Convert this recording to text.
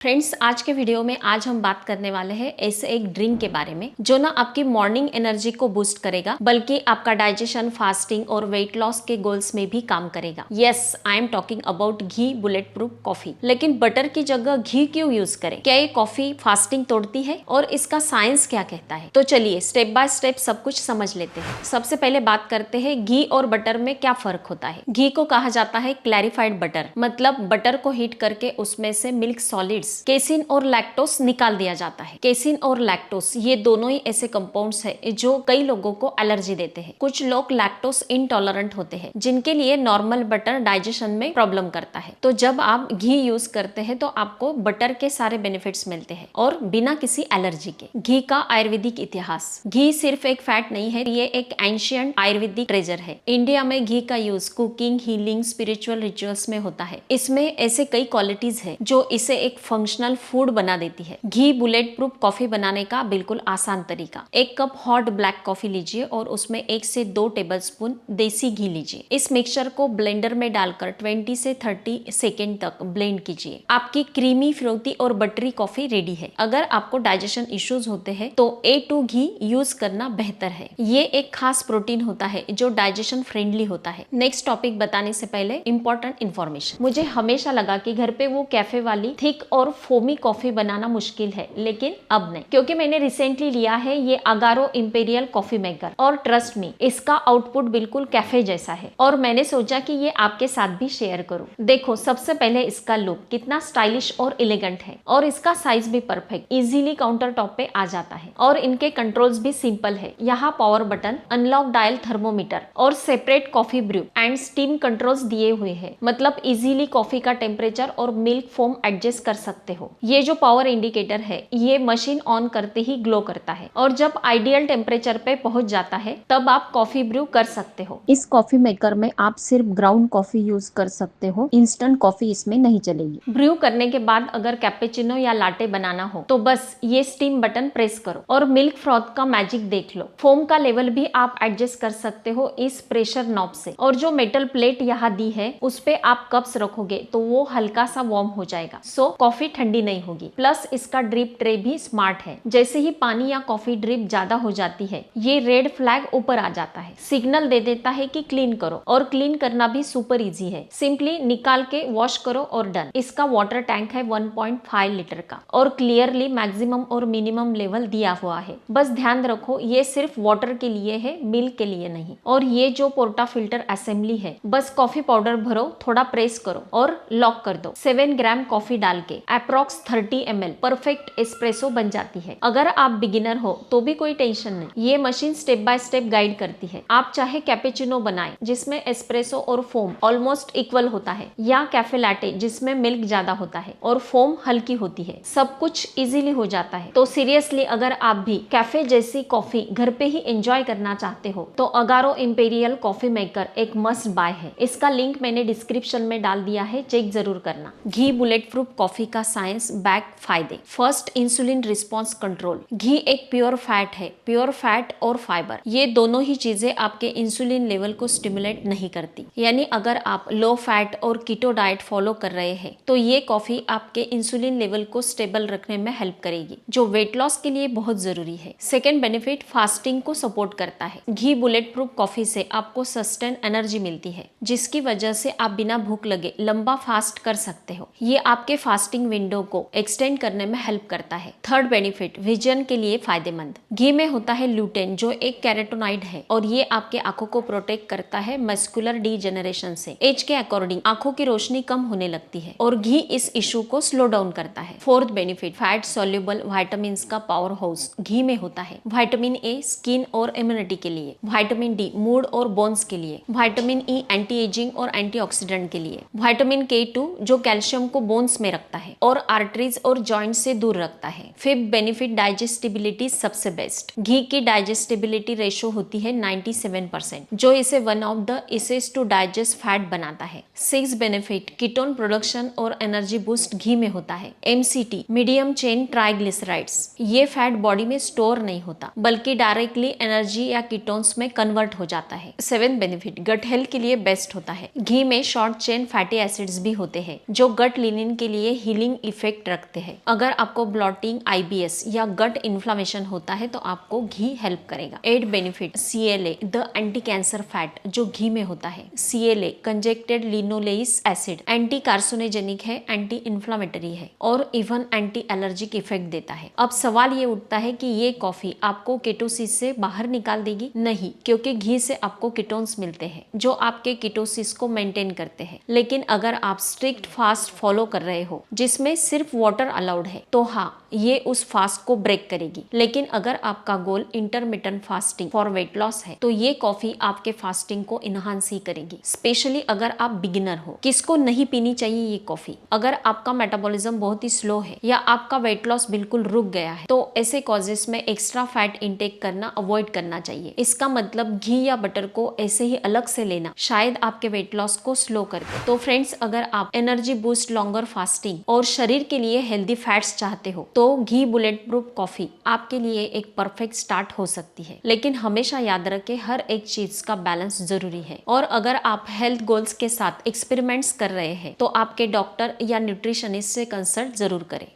Friends, आज के video में आज हम बात करने वाले हैं ऐसे एक ड्रिंक के बारे में जो ना आपकी मॉर्निंग एनर्जी को बूस्ट करेगा, बल्कि आपका डाइजेशन, फास्टिंग और वेट लॉस के गोल्स में भी काम करेगा। Yes, I am talking about ghee bullet proof coffee. लेकिन बटर की जगह घी क्यों यूज करें? क्या ये कॉफी फास्टिंग तोड़ती है और इसका साइंस क्या कहता है? तो चलिए स्टेप बाय स्टेप सब कुछ समझ लेते हैं। सबसे पहले बात करते हैं घी और बटर में क्या फर्क होता है। घी को कहा जाता है क्लैरिफाइड बटर, मतलब बटर को हीट करके उसमें से मिल्क सॉलिड्स, केसिन और लैक्टोस निकाल दिया जाता है। केसिन और लैक्टोस ये दोनों ही ऐसे कंपाउंड्स हैं जो कई लोगों को एलर्जी देते हैं। कुछ लोग लैक्टोस इनटॉलरेंट होते हैं, जिनके लिए नॉर्मल बटर डाइजेशन में प्रॉब्लम करता है। तो जब आप घी यूज करते हैं तो आपको बटर के सारे बेनिफिट्स मिलते हैं और बिना किसी एलर्जी के। घी का आयुर्वेदिक इतिहास। घी सिर्फ एक फैट नहीं है, ये एक एंशियंट आयुर्वेदिक ट्रेजर है। इंडिया में घी का use cooking, healing, spiritual rituals में होता है। इसमें ऐसे कई क्वालिटीज है जो इसे एक फंक्शनल फूड बना देती है। घी बुलेट प्रूफ कॉफी बनाने का बिल्कुल आसान तरीका। एक कप हॉट ब्लैक कॉफी लीजिए और उसमें 1 से 2 टेबलस्पून देसी घी लीजिए। इस मिक्सचर को ब्लेंडर में डालकर 20 से 30 सेकेंड तक ब्लेंड कीजिए। आपकी क्रीमी, फ्रूटी और बटरी कॉफी रेडी है। अगर आपको डाइजेशन इश्यूज होते हैं तो A2 घी यूज करना बेहतर है। ये एक खास प्रोटीन होता है जो डाइजेशन फ्रेंडली होता है। नेक्स्ट टॉपिक बताने से पहले इंपॉर्टेंट इन्फॉर्मेशन। मुझे हमेशा लगा कि घर पे वो कैफे वाली थिक और फोमी कॉफी बनाना मुश्किल है, लेकिन अब नहीं, क्योंकि मैंने रिसेंटली लिया है ये अगारो इंपीरियल कॉफी मेकर और ट्रस्ट मी, इसका आउटपुट बिल्कुल कैफे जैसा है और मैंने सोचा कि ये आपके साथ भी शेयर करूं। देखो, सबसे पहले इसका लुक कितना स्टाइलिश और एलिगेंट है और इसका साइज भी परफेक्ट, इजीली काउंटर टॉप पे आ जाता है और इनके कंट्रोल्स भी सिंपल है। यहाँ power button, unlock dial thermometer और separate coffee brew and steam controls दिए हुए हैं, मतलब इजीली कॉफी का टेम्परेचर और मिल्क फोम एडजस्ट कर सकते हो। ये जो पावर इंडिकेटर है ये मशीन ऑन करते ही ग्लो करता है और जब आइडियल टेम्परेचर पे पहुंच जाता है तब आप कॉफी ब्रू कर सकते हो। इस कॉफी मेकर में आप सिर्फ ग्राउंड कॉफी यूज कर सकते हो, इंस्टेंट कॉफी इसमें नहीं चलेगी। ब्रू करने के बाद अगर कैपेचिनो या लाटे बनाना हो तो बस ये स्टीम बटन प्रेस करो और मिल्क फ्रॉथ का मैजिक देख लो। फोम का लेवल भी आप एडजस्ट कर सकते हो इस प्रेशर नॉब से। और जो मेटल प्लेट यहाँ दी है उस पे आप कप्स रखोगे तो वो हल्का सा वार्म हो जाएगा, सो कॉफी ठंडी नहीं होगी। प्लस इसका ड्रिप ट्रे भी स्मार्ट है। जैसे ही पानी या कॉफी ड्रिप ज्यादा हो जाती है ये रेड फ्लैग ऊपर आ जाता है, सिग्नल दे देता है कि क्लीन करो। और क्लीन करना भी सुपर इजी है, सिंपली निकाल के वॉश करो और डन। इसका वाटर टैंक है 1.5 लीटर का और क्लियरली मैक्सिमम और मिनिमम लेवल दिया हुआ है। बस ध्यान रखो ये सिर्फ वाटर के लिए है, मिल्क के लिए नहीं। और ये जो पोर्टा फिल्टर असेंबली है, बस कॉफी पाउडर भरो, थोड़ा प्रेस करो और लॉक कर दो। 7 ग्राम कॉफी डाल के अप्रॉक्स 30 ml परफेक्ट एस्प्रेसो बन जाती है। अगर आप बिगिनर हो तो भी कोई टेंशन नहीं, ये machine step by step guide करती है। आप चाहे कैपेचिनो बनाएं जिसमें एस्प्रेसो और फोम ऑलमोस्ट इक्वल होता है, या कैफे लाटे जिसमें मिल्क ज्यादा होता है और फोम हल्की होती है, सब कुछ इजीली हो जाता है। तो सीरियसली अगर आप भी कैफे जैसी कॉफी घर पे ही एंजॉय करना चाहते हो तो अगारो इंपीरियल कॉफी मेकर एक मस्ट बाय है। इसका लिंक मैंने डिस्क्रिप्शन में डाल दिया है, चेक जरूर करना। घी बुलेट प्रूफ कॉफी का साइंस बैक फायदे। First, insulin response control. घी एक प्योर फैट है, प्योर फैट और फाइबर ये दोनों ही चीजें आपके इंसुलिन लेवल को स्टिमुलेट नहीं करती। यानी अगर आप लो फैट और कीटो डाइट फॉलो कर रहे हैं तो ये कॉफी आपके इंसुलिन लेवल को स्टेबल रखने में हेल्प करेगी, जो वेट लॉस के लिए बहुत जरूरी है। सेकेंड बेनिफिट, फास्टिंग को सपोर्ट करता है। घी बुलेट प्रूफ कॉफी से आपको सस्टेन एनर्जी मिलती है, जिसकी वजह से आप बिना भूख लगे लंबा फास्ट कर सकते हो। ये आपके फास्टिंग विंडो को एक्सटेंड करने में हेल्प करता है। थर्ड बेनिफिट, विजन के लिए फायदेमंद। घी में होता है ल्यूटेन जो एक कैरोटीनॉइड है और ये आपके आंखों को प्रोटेक्ट करता है मस्कुलर डीजेनरेशन से। एज के अकॉर्डिंग आंखों की रोशनी कम होने लगती है और घी इस इशू को स्लो डाउन करता है। Fourth benefit, fat soluble vitamin का पावर हाउस घी में होता है। विटामिन ए स्किन और इम्यूनिटी के लिए, विटामिन डी मूड और बोन्स के लिए, विटामिन ई एंटी एजिंग और एंटीऑक्सीडेंट के लिए, विटामिन K2 जो कैल्शियम को बोन्स में रखता है और आर्टरीज और जॉइंट से दूर रखता है। फिफ्थ बेनिफिट, डाइजेस्टिबिलिटी सबसे बेस्ट। घी की डाइजेस्टिबिलिटी रेशो होती है 97%, जो इसे one of the easiest to digest fat बनाता है। 6 बेनिफिट कीटोन प्रोडक्शन और एनर्जी बूस्ट घी में होता है। MCT मीडियम चेन ट्राइग्लिसराइड्स, ये फैट बॉडी में स्टोर नहीं होता बल्कि डायरेक्टली एनर्जी या कीटोन्स में कन्वर्ट हो जाता है। 7 बेनिफिट गट हेल्थ के लिए बेस्ट होता है। घी में शॉर्ट चेन फैटी एसिड्स भी होते हैं जो गट लिनिन के लिए हीलिंग इफेक्ट रखते हैं। अगर आपको ब्लॉटिंग, IBS या गट इन्फ्लामेशन होता है तो आपको घी हेल्प करेगा। 8 benefit CLA the anti cancer fat जो घी में होता है। CLA conjugated linoleic acid anti carcinogenic है, एंटी इन्फ्लामेटरी है और इवन एंटी एलर्जिक इफेक्ट देता है। अब सवाल ये उठता है कि ये कॉफी आपको कीटोसिस से बाहर निकाल देगी? नहीं, क्योंकि घी से आपको कीटोन्स मिलते हैं जो आपके कीटोसिस को मेंटेन करते हैं। लेकिन अगर आप स्ट्रिक्ट फास्ट फॉलो कर रहे हो जिसमें सिर्फ वाटर अलाउड है तो हाँ, ये उस फास्ट को ब्रेक करेगी। लेकिन अगर आपका goal intermittent fasting for weight loss है तो ये कॉफी आपके फास्टिंग को इनहांस ही करेगी, स्पेशली अगर आप बिगिनर हो। किसको नहीं पीनी चाहिए ये कॉफी? अगर आपका मेटाबॉलिज्म बहुत ही स्लो है या आपका वेट लॉस बिल्कुल रुक गया है तो ऐसे कॉजेस में एक्स्ट्रा फैट इंटेक करना अवॉइड करना चाहिए। इसका मतलब घी या बटर को ऐसे ही अलग से लेना शायद आपके वेट लॉस को स्लो कर दे। तो फ्रेंड्स, अगर आप एनर्जी बूस्ट, लॉन्गर फास्टिंग और शरीर के लिए हेल्दी फैट्स चाहते हो तो घी बुलेट प्रूफ कॉफी आपके लिए एक परफेक्ट स्टार्ट हो सकती है। लेकिन हमेशा याद रखें, हर एक चीज का बैलेंस जरूरी है। और अगर आप हेल्थ गोल्स के साथ एक्सपेरिमेंट्स कर रहे हैं तो आपके डॉक्टर या न्यूट्रिशनिस्ट से कंसल्ट जरूर करें।